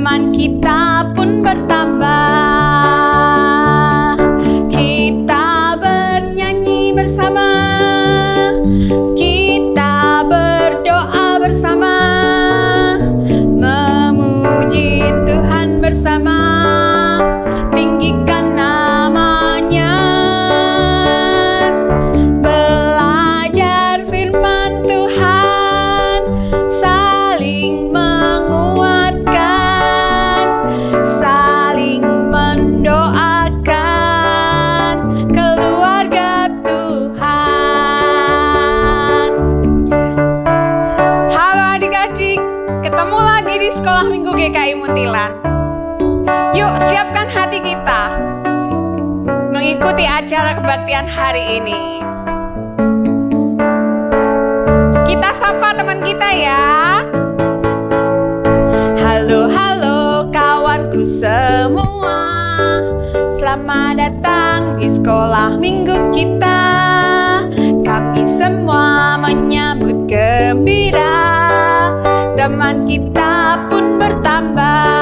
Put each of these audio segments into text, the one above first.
teman kita pun bertambah. Kita bernyanyi bersama, kita berdoa bersama, memuji Tuhan bersama, tinggikan namanya. Belajar firman Tuhan, saling menguatkan, saling mendoakan keluarga Tuhan. Halo adik-adik, ketemu lagi di Sekolah Minggu GKI Muntilan. Yuk, siapkan hati kita mengikuti acara kebaktian hari ini. Kita sapa teman kita ya. Halo, halo kawanku semua, selamat datang di sekolah minggu kita. Kami semua menyambut gembira, teman kita pun bertambah.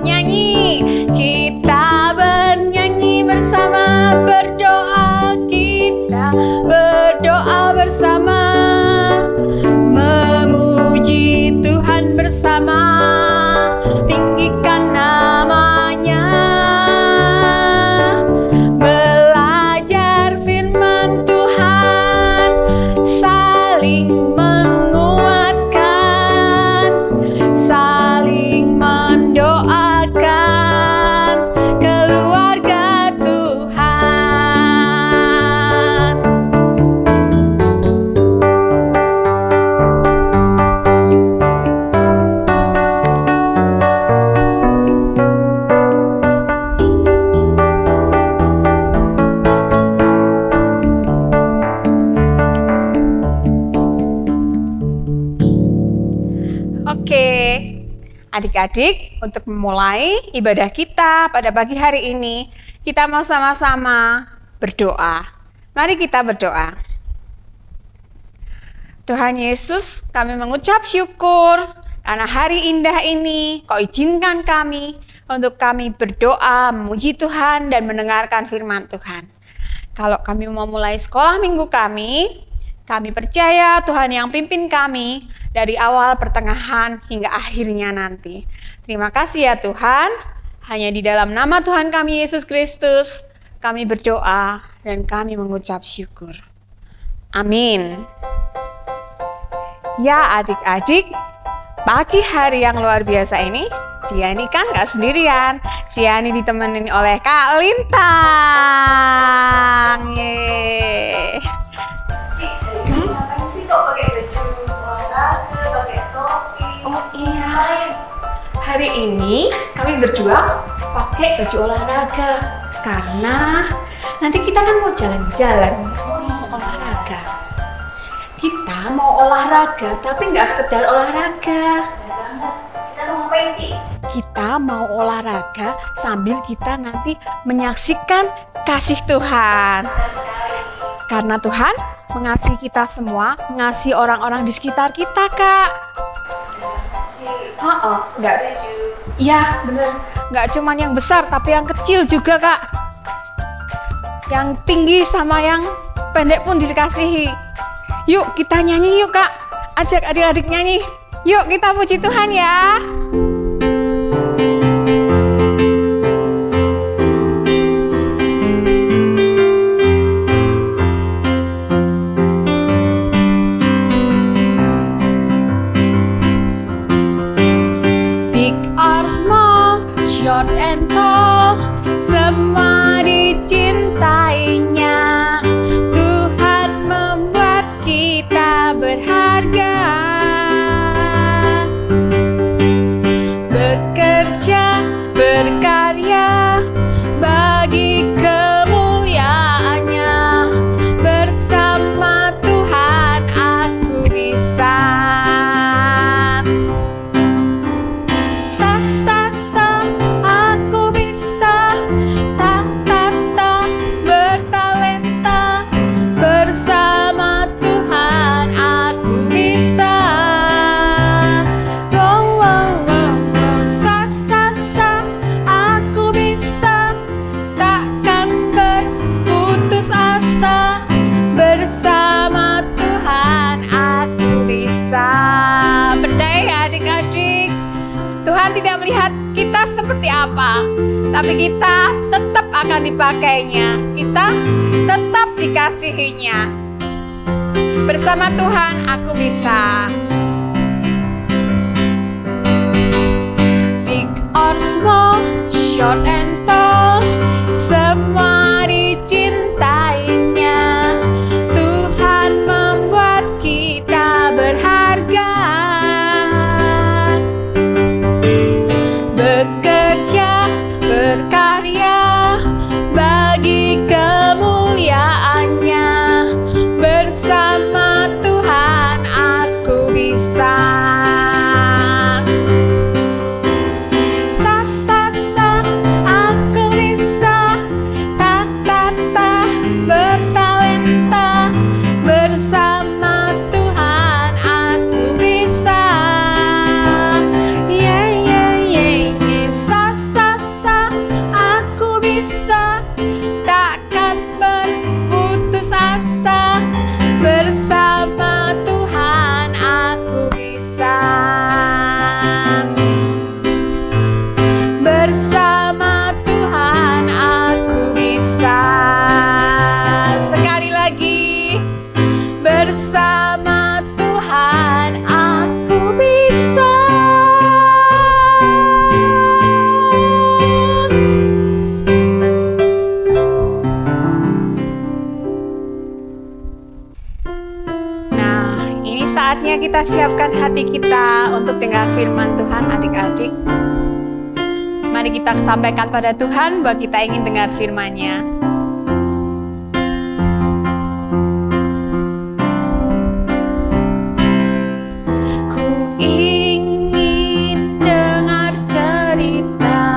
Nyanyi, kita bernyanyi bersama, berdoa, kita berdoa bersama, memuji Tuhan bersama, tinggikan namanya. Belajar firman Tuhan, saling menguatkan, saling mendoakan keluarga Tuhan. Oke, adik-adik, untuk memulai ibadah kita pada pagi hari ini, kita mau sama-sama berdoa. Mari kita berdoa. Tuhan Yesus, kami mengucap syukur karena hari indah ini Kau izinkan kami untuk kami berdoa, memuji Tuhan dan mendengarkan firman Tuhan. Kalau kami mau mulai sekolah minggu kami percaya Tuhan yang pimpin kami dari awal, pertengahan, hingga akhirnya nanti. Terima kasih ya Tuhan. Hanya di dalam nama Tuhan kami Yesus Kristus, kami berdoa dan kami mengucap syukur. Amin. Ya adik-adik, pagi hari yang luar biasa ini, Ciani kan gak sendirian. Ciani ditemenin oleh Kak Lintang. Yeay. Ngapain sih kok pakai baju olahraga, pakai topi? Oh iya, hari ini kami berdua pakai baju olahraga karena nanti kita kan mau jalan-jalan, mau olahraga. Kita mau olahraga, tapi nggak sekedar olahraga. Kita mau ngapain, Ci? Kita mau olahraga sambil kita nanti menyaksikan kasih Tuhan. Karena Tuhan mengasihi kita semua, mengasihi orang-orang di sekitar kita, Kak. Enggak. Iya, bener. Nggak cuma yang besar, tapi yang kecil juga, Kak. Yang tinggi sama yang pendek pun dikasihi. Yuk, kita nyanyi yuk, Kak. Ajak adik-adik nyanyi. Yuk, kita puji Tuhan ya. Short and tall, semua dicintainya. Tuhan membuat kita berharga. Tuhan tidak melihat kita seperti apa, tapi kita tetap akan dipakainya. Kita tetap dikasihinya. Bersama Tuhan aku bisa. Big or small, short and tall, semua dicintainya. Tuhan membuat kita berharga. Bekerja, berkarya bagi kemuliaannya. Bersama Tuhan aku bisa. Sa sa sa aku bisa. Ta ta ta bertalenta. Bersama Tuhan aku bisa. Yeah yeah yeah yeah. Sa sa sa aku bisa. Takkan berputus asa. Bersama Tuhan aku bisa. Bersama Tuhan aku bisa. Sekali lagi. Bersama Tuhan aku bisa. Nah, ini saatnya kita siapkan hati kita untuk dengar firman Tuhan, adik-adik. Mari kita sampaikan pada Tuhan bahwa kita ingin dengar firman-Nya. Ku ingin dengar cerita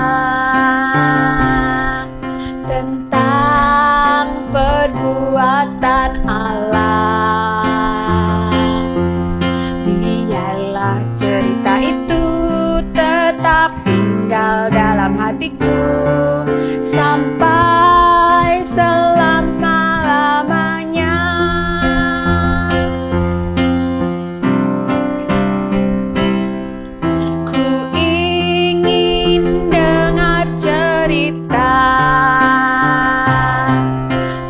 tentang perbuatan Allah. Biarlah cerita itu tetap tinggal dalam hatiku sampai selama-lamanya. Ku ingin dengar cerita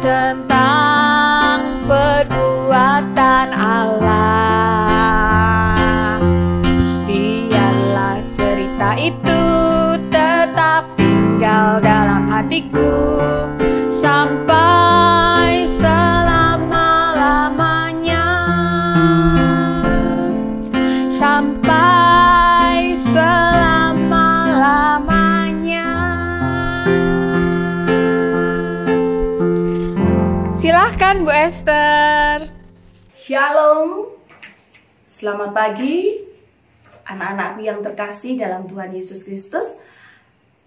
tentang perbuatan Allah. Biarlah cerita itu tetap tinggal dalam hatiku sampai selama-lamanya. Sampai selama-lamanya. Silahkan Bu Esther. Shalom, selamat pagi anak-anakku yang terkasih dalam Tuhan Yesus Kristus.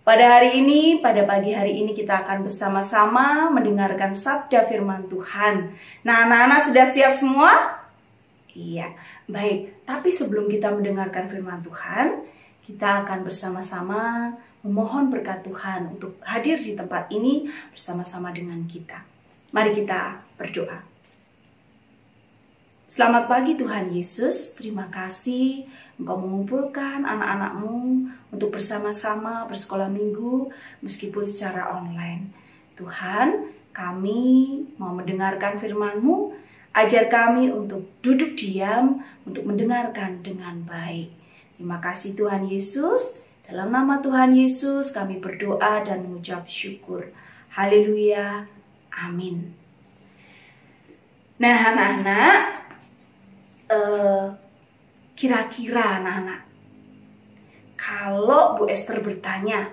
Pada hari ini, pada pagi hari ini kita akan bersama-sama mendengarkan sabda firman Tuhan. Nah, anak-anak sudah siap semua? Iya, baik. Tapi sebelum kita mendengarkan firman Tuhan, kita akan bersama-sama memohon berkat Tuhan untuk hadir di tempat ini bersama-sama dengan kita. Mari kita berdoa. Selamat pagi Tuhan Yesus, terima kasih Engkau mengumpulkan anak-anak-Mu untuk bersama-sama bersekolah minggu meskipun secara online. Tuhan, kami mau mendengarkan firman-Mu, ajar kami untuk duduk diam, untuk mendengarkan dengan baik. Terima kasih Tuhan Yesus, dalam nama Tuhan Yesus kami berdoa dan mengucap syukur. Haleluya, amin. Nah anak-anak, kira-kira anak-anak, kalau Bu Esther bertanya,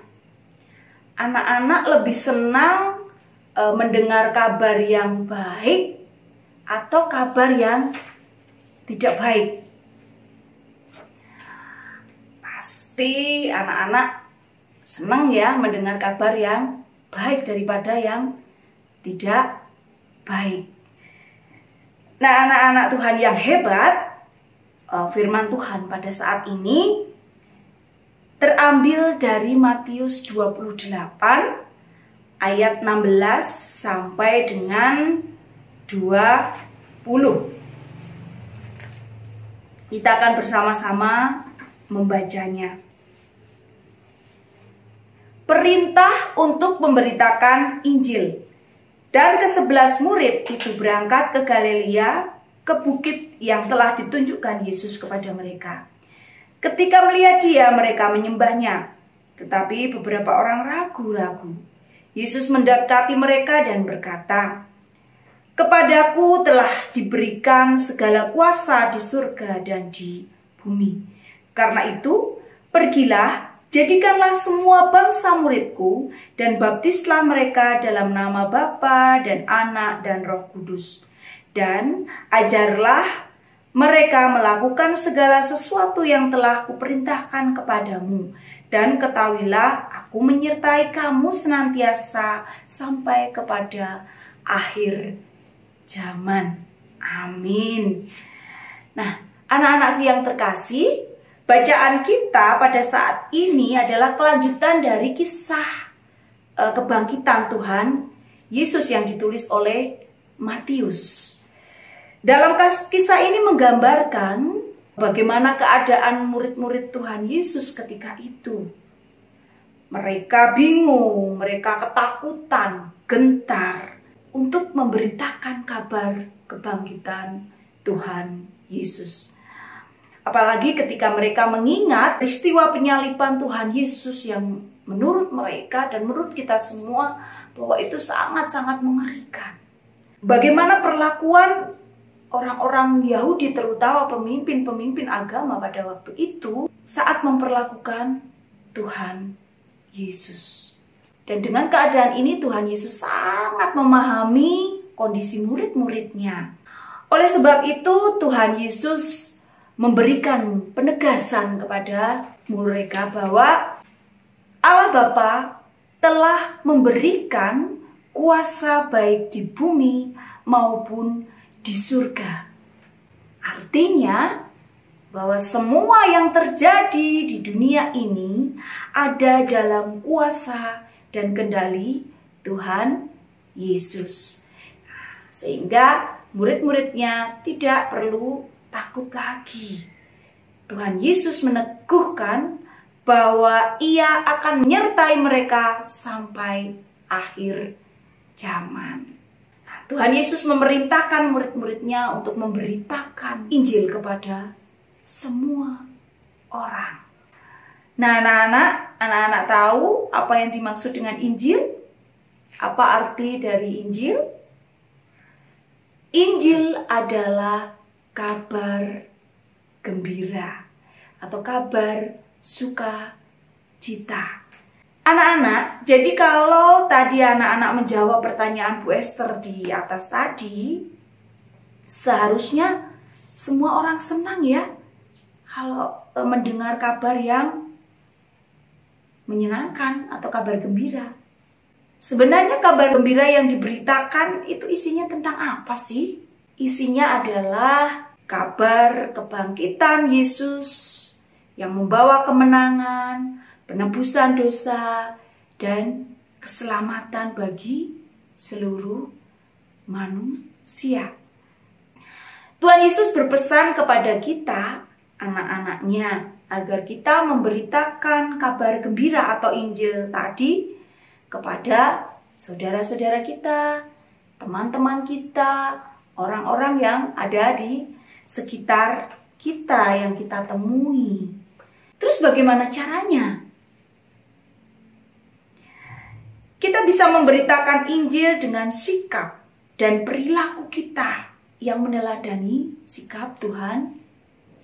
anak-anak lebih senang mendengar kabar yang baik atau kabar yang tidak baik? Pasti anak-anak senang ya mendengar kabar yang baik daripada yang tidak baik. Nah anak-anak Tuhan yang hebat, firman Tuhan pada saat ini terambil dari Matius 28 ayat 16 sampai dengan 20. Kita akan bersama-sama membacanya. perintah untuk memberitakan Injil. Dan ke-11 murid itu berangkat ke Galilea, ke bukit yang telah ditunjukkan Yesus kepada mereka. Ketika melihat dia, mereka menyembahnya. Tetapi beberapa orang ragu-ragu. Yesus mendekati mereka dan berkata, "Kepadaku telah diberikan segala kuasa di surga dan di bumi. Karena itu, pergilah, jadikanlah semua bangsa muridku dan baptislah mereka dalam nama Bapa dan Anak dan Roh Kudus. Dan ajarlah mereka melakukan segala sesuatu yang telah kuperintahkan kepadamu. Dan ketahuilah, aku menyertai kamu senantiasa sampai kepada akhir zaman." Amin. Nah, anak-anakku yang terkasih, bacaan kita pada saat ini adalah kelanjutan dari kisah kebangkitan Tuhan Yesus yang ditulis oleh Matius. Dalam kisah ini menggambarkan bagaimana keadaan murid-murid Tuhan Yesus ketika itu. Mereka bingung, mereka ketakutan, gentar untuk memberitakan kabar kebangkitan Tuhan Yesus. Apalagi ketika mereka mengingat peristiwa penyaliban Tuhan Yesus yang menurut mereka dan menurut kita semua bahwa itu sangat-sangat mengerikan. Bagaimana perlakuan orang-orang Yahudi, terutama pemimpin-pemimpin agama pada waktu itu saat memperlakukan Tuhan Yesus. Dan dengan keadaan ini Tuhan Yesus sangat memahami kondisi murid-muridnya. Oleh sebab itu Tuhan Yesus memberikan penegasan kepada mereka bahwa Allah Bapa telah memberikan kuasa baik di bumi maupun di surga. Artinya bahwa semua yang terjadi di dunia ini ada dalam kuasa dan kendali Tuhan Yesus. Sehingga murid-muridnya tidak perlu takut lagi. Tuhan Yesus meneguhkan bahwa Ia akan menyertai mereka sampai akhir zaman. Tuhan Yesus memerintahkan murid-muridnya untuk memberitakan Injil kepada semua orang. Nah, anak-anak tahu apa yang dimaksud dengan Injil? Apa arti dari Injil? Injil adalah kabar gembira atau kabar sukacita. Anak-anak, jadi kalau tadi anak-anak menjawab pertanyaan Bu Esther di atas tadi, seharusnya semua orang senang ya kalau mendengar kabar yang menyenangkan atau kabar gembira. Sebenarnya kabar gembira yang diberitakan itu isinya tentang apa sih? Isinya adalah kabar kebangkitan Yesus yang membawa kemenangan, penebusan dosa, dan keselamatan bagi seluruh manusia. Tuhan Yesus berpesan kepada kita, anak-anaknya, agar kita memberitakan kabar gembira atau Injil tadi kepada saudara-saudara kita, teman-teman kita, orang-orang yang ada di sekitar kita yang kita temui. Terus bagaimana caranya? Kita bisa memberitakan Injil dengan sikap dan perilaku kita yang meneladani sikap Tuhan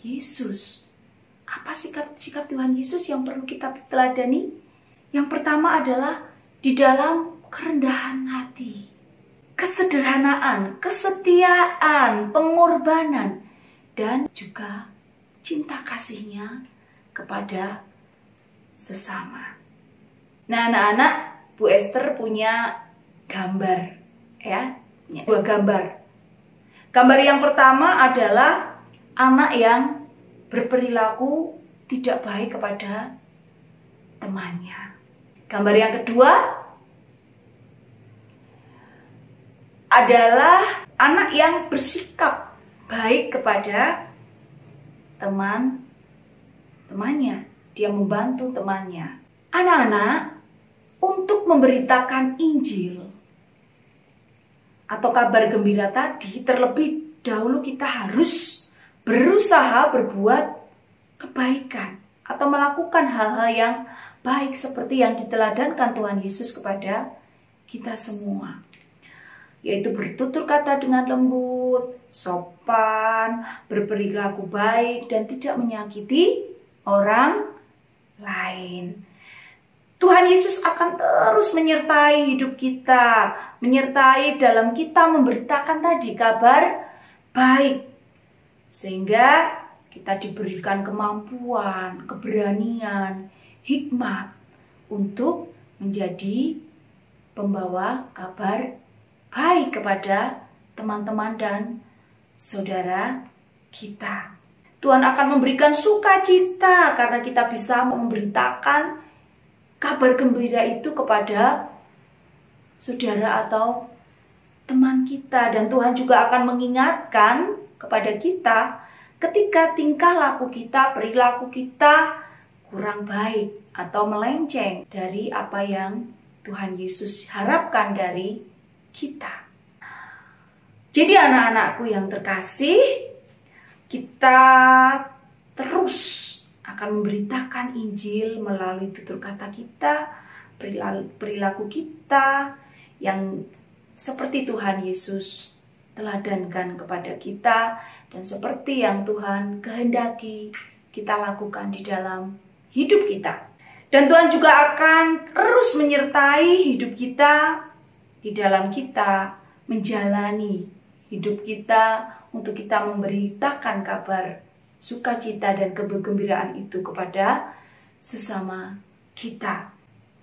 Yesus. Apa sikap Tuhan Yesus yang perlu kita teladani? Yang pertama adalah di dalam kerendahan hati, kesederhanaan, kesetiaan, pengorbanan, dan juga cinta kasihnya kepada sesama. Nah, anak-anak, Bu Esther punya gambar, ya, dua gambar. Gambar yang pertama adalah anak yang berperilaku tidak baik kepada temannya. Gambar yang kedua adalah anak yang bersikap baik kepada temannya. Dia membantu temannya. Anak-anak, untuk memberitakan Injil atau kabar gembira tadi, terlebih dahulu kita harus berusaha berbuat kebaikan atau melakukan hal-hal yang baik seperti yang diteladankan Tuhan Yesus kepada kita semua, yaitu bertutur kata dengan lembut, sopan, berperilaku baik, dan tidak menyakiti orang lain. Tuhan Yesus akan terus menyertai hidup kita, menyertai dalam kita memberitakan tadi kabar baik, sehingga kita diberikan kemampuan, keberanian, hikmat untuk menjadi pembawa kabar baik kepada teman-teman dan saudara kita. Tuhan akan memberikan sukacita karena kita bisa memberitakan kabar gembira itu kepada saudara atau teman kita. Dan Tuhan juga akan mengingatkan kepada kita ketika tingkah laku kita, perilaku kita kurang baik atau melenceng dari apa yang Tuhan Yesus harapkan dari kita. Jadi anak-anakku yang terkasih, kita terus akan memberitakan Injil melalui tutur kata kita, perilaku kita yang seperti Tuhan Yesus teladankan kepada kita dan seperti yang Tuhan kehendaki kita lakukan di dalam hidup kita. Dan Tuhan juga akan terus menyertai hidup kita di dalam kita menjalani hidup kita untuk kita memberitakan kabar sukacita dan kegembiraan itu kepada sesama kita.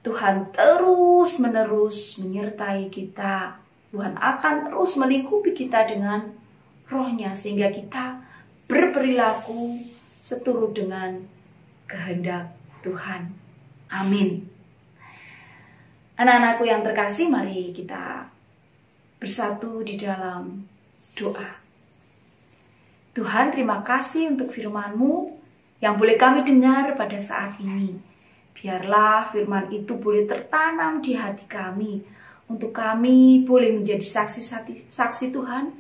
Tuhan terus-menerus menyertai kita. Tuhan akan terus melingkupi kita dengan roh-Nya sehingga kita berperilaku seturut dengan kehendak Tuhan. Amin. Anak-anakku yang terkasih, mari kita bersatu di dalam doa. Tuhan, terima kasih untuk firman-Mu yang boleh kami dengar pada saat ini. Biarlah firman itu boleh tertanam di hati kami, untuk kami boleh menjadi saksi Tuhan,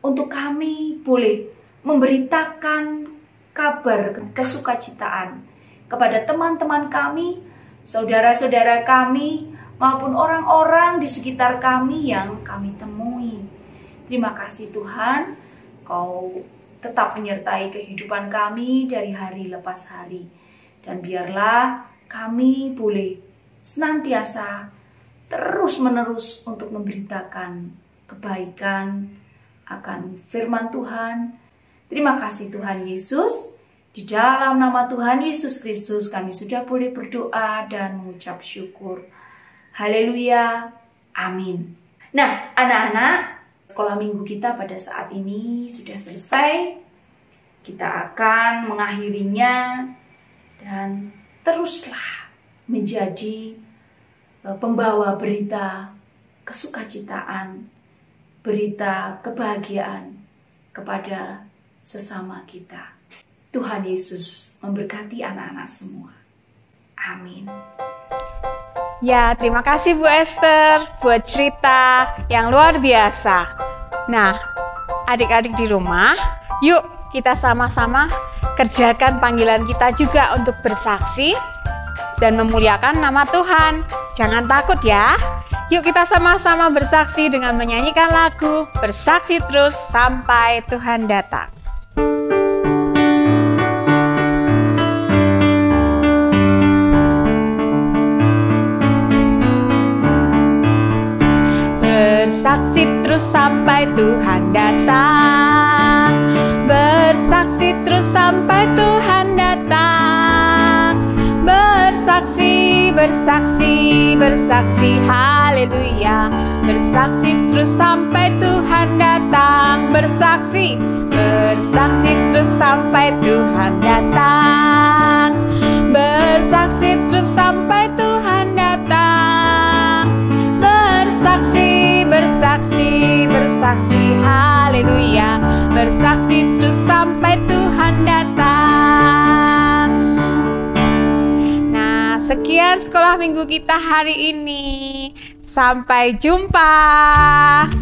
untuk kami boleh memberitakan kabar kesukacitaan kepada teman-teman kami, saudara-saudara kami, maupun orang-orang di sekitar kami yang kami temui. Terima kasih Tuhan, Kau tetap menyertai kehidupan kami dari hari lepas hari. Dan biarlah kami boleh senantiasa terus-menerus untuk memberitakan kebaikan akan firman Tuhan. Terima kasih Tuhan Yesus. Di dalam nama Tuhan Yesus Kristus kami sudah boleh berdoa dan mengucap syukur. Haleluya. Amin. Nah, anak-anak, sekolah minggu kita pada saat ini sudah selesai. Kita akan mengakhirinya dan teruslah menjadi pembawa berita kesukacitaan, berita kebahagiaan kepada sesama kita. Tuhan Yesus memberkati anak-anak semua. Amin. Ya, terima kasih Bu Esther buat cerita yang luar biasa. Nah, adik-adik di rumah, yuk kita sama-sama kerjakan panggilan kita juga untuk bersaksi dan memuliakan nama Tuhan. Jangan takut ya. Yuk kita sama-sama bersaksi dengan menyanyikan lagu Bersaksi Terus Sampai Tuhan Datang. Bersaksi terus sampai Tuhan datang. Bersaksi terus sampai Tuhan datang. Bersaksi, bersaksi, bersaksi, haleluya. Bersaksi terus sampai Tuhan datang. Bersaksi, bersaksi terus sampai Tuhan datang. Bersaksi terus sampai Tuhan datang. Bersaksi, bersaksi, bersaksi, haleluya. Bersaksi terus sampai Tuhan datang. Nah, sekian sekolah minggu kita hari ini. Sampai jumpa.